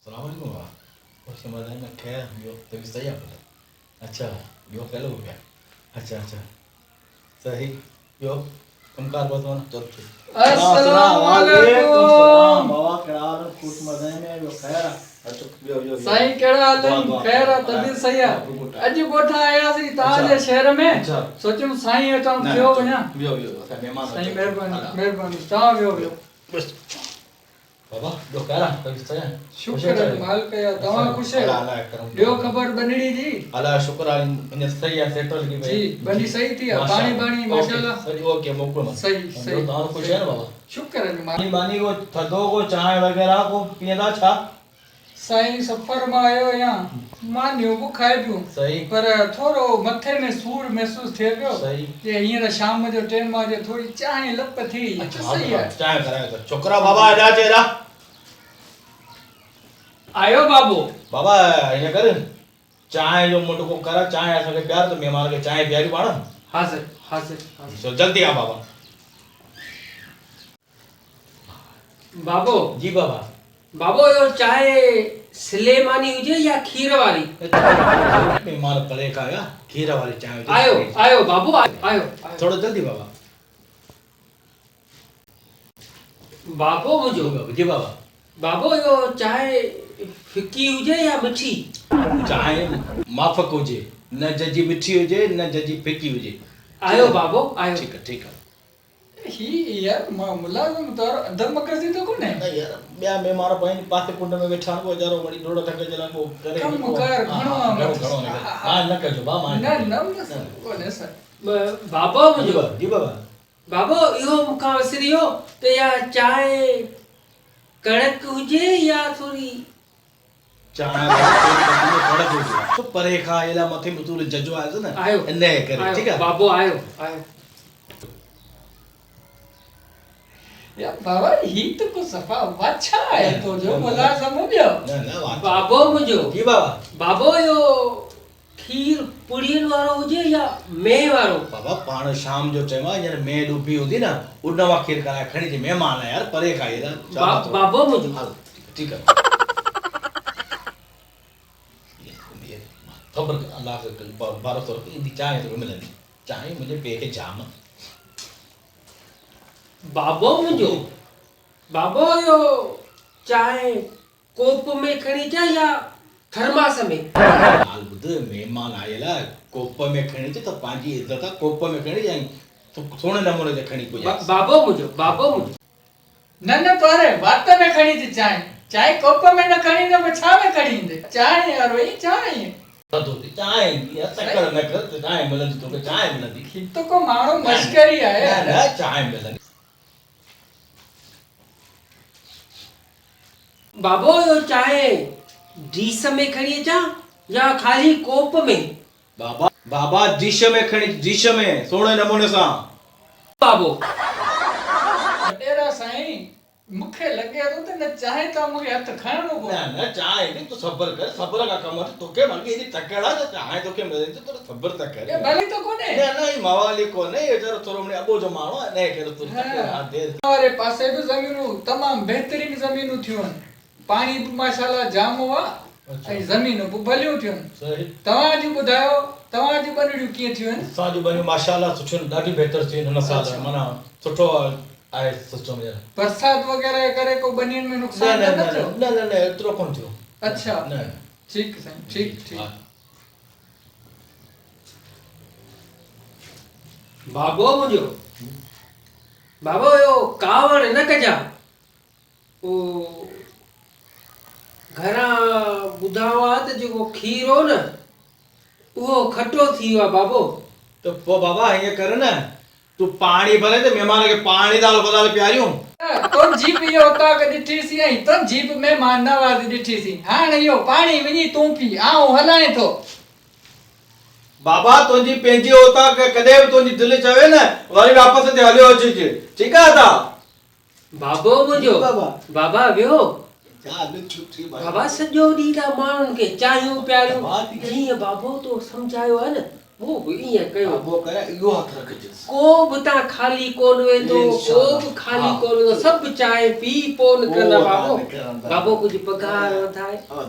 सलामकुम वाह खुश मज़े में खैर ॿियो त बि सही आहे भला अच्छा ॿियो कहिड़ो हो गया अच्छा अच्छा सही ॿियो कमकार बतवन चल ठीक अस्सलाम वालेकुम सलाम वालेकुम। बाबा कहिड़ा हाल खुश मज़े में ॿियो खैर आहे अच्छा ॿियो साईं कहिड़ा हाल आहिनि? खैर आहे, तबियत सही आहे? अॼु ॻोठा आयासीं तव्हांजे शहर में। अच्छा सोचियुमि साईं अचूं थियो वञा। ॿियो असां महिमान साईं महिरबानी महिरबानी तव्हां वियो बस बाबा ॿियो कहिड़ा तबियत सही आहे शुक्र आहे मालिक जा तव्हां ख़ुश आहियो? ॿियो ख़बर बनड़ी जी? अल्लाह शुक्र आहे इन सही आहे सेटल की जी बनी सही थी आहे पानी बाणी माशाल्लाह सही ओके मोकिलो सही सही तव्हां ख़ुश आहियो बाबा शुक्र है पानी बानी को थधो को चांहि वग़ैरह को पीअंदा छा साईं सफ़र मां आयो आहियां मानियो बुखाए पियो सही पर थोरो मथे में सूर महसूस थिए पियो सही जे हींअर शाम जो टाइम आहे जे थोरी चांहि लप थी अच्छा सही आहे चांहि करायो त छोकरा बाबा एॾा चेरा आयो बाबू बाबा हीअं कर चांहि जो मुंड को कर चांहि असांखे प्यार त महिमान खे चांहि पीआरी पाण हाज़िर हाज़िर हाज़िर चलो जल्दी आ बाबा बाबू जी बाबा बाबू यो चाय सिलेमानी हुजे या खीर वाली महिमान परे का आया खीर वाली चांहि हुजे। आयो आयो बाबू आयो थोड़ा जल्दी बाबा बाबू मुझो जी बाबा बाबू यो चाय फिकी हुजे या मिठी चांहि माफ़क हुजे न जजी मिठी हुजे न जजी फिकी हुजे आयो बाबू आयो ठीक है ही यार मुलाज़िम तौर अदब मकरजी तो कोने न यार ॿिया महिमान पहिनि पासे कुंड में वेठा आहिनि वीचारो वरी डोड़ ढक जे लाइ पोइ करे कम कर घणो हा न कजो बा मां न कोने सर बाबू मुझो जी बाबा बाबू इहो मुखा वसरियो ते या चाय कड़क हुजे या थोड़ी चांहि कड़क हुजे तो परे खां एला मथे में तू जजो आयो न आयो इन करे ठीक है बाबू आयो आयो या बाबा ही तो को सफा वाछा है तो जो बोला समझो न बाबू मुझो जी बाबा बाबू यो खीर पुड़ियन वारो हुजे या मेह वारो बाबा पाण शाम जो चवा यार मैं डूबी होती ना उडवा खीर कराए खणी जे मेहमान है यार परे खाई ना बाबू मुझो ठीक है खबर अल्लाह से 1200 रुपए दी चाय तो मिलनी चाय मुझे पे के जाम बाबू मुझो बाबू यो चाय कोप में खणी जा या थर्मास में हाल बुध मेहमान आयला कोप में खणी तो पांजी इज्जत कोप में खणी जाई तो सोने नमूने से खणी को बाबू मुझो न तोरे बात में खणी थी चाय चाय कोप में न खणी तो छा में खणी दे चाय यार वही चाय तो चाय या तकर न कर तो चाय मिलंदी तो चाय मिलंदी तो को मारो मस्करी है ना चाय मिलंदी बाबू यो चाय डिश में खणी जा या खाली कोप में बाबा डिश में खणी डिश में सोने नमूने सा बाबू तेरा साईं मुखे लगे तो न चाहे तो मुखे हथ खाणो को न चाहे नहीं तो सब्र कर सब्र का काम है तोके बाकी ये तकड़ा तो चाहे तोके मिले तो सब्र तक कर ये भली तो कोने नहीं मावाली को नहीं ये जरा थोरो मने अबो जो मानो नहीं कर तू तकड़ा दे हमारे पासे भी जमीनू तमाम बेहतरीन जमीनू थियो पानी भी माशाल्लाह जाम हुआ ऐं जमीन भी भलियूं थियूं सही तव्हां जी ॿुधायो तव्हां जी बनड़ियूं कीअं थियूं आहिनि असां जो बनी माशाल्लाह सुठो ॾाढी बेहतर थी हिन साल माना सुठो आहे सिस्टम यार बरसात वगैरह करे को बनियन में नुकसान न थियो न एतिरो कोन थियो अच्छा न ठीक साईं ठीक बाबू मुझो बाबू यो कावड़ न कजा ओ घरा बुधावा त जो खीर हो न वो खटो थी वा बाबू तो पो बाबा ये कर ना तू पानी भरे ते मेहमान के पानी दाल बदाल प्यारियूं तो जीप ये होता के डिठी सी आई तो जीप में मान नवाज डिठी सी हां यो पानी वनी तू पी आऊं हलाए तो बाबा तुंजी पेंजी होता के कदे भी तुंजी दिल चवे न वरी वापस ते हलियो अची ठीक है ता बाबू मुझो बाबा वियो बाबा सजो दी ता मानन के चाहियो प्यारियो जी बाबू तो समझायो है न वो बि ईअं कयो वो करे इहो हथ रखिजसि को बि तव्हां खाली कोन वेंदो को इंशाअल्लाह। बि खाली हाँ। कोन वेंदो सभु चांहि पी पोइ निकिरंदा पोइ बाबो निकिरंदा। बाबो कुझु पघार वधाए हाँ।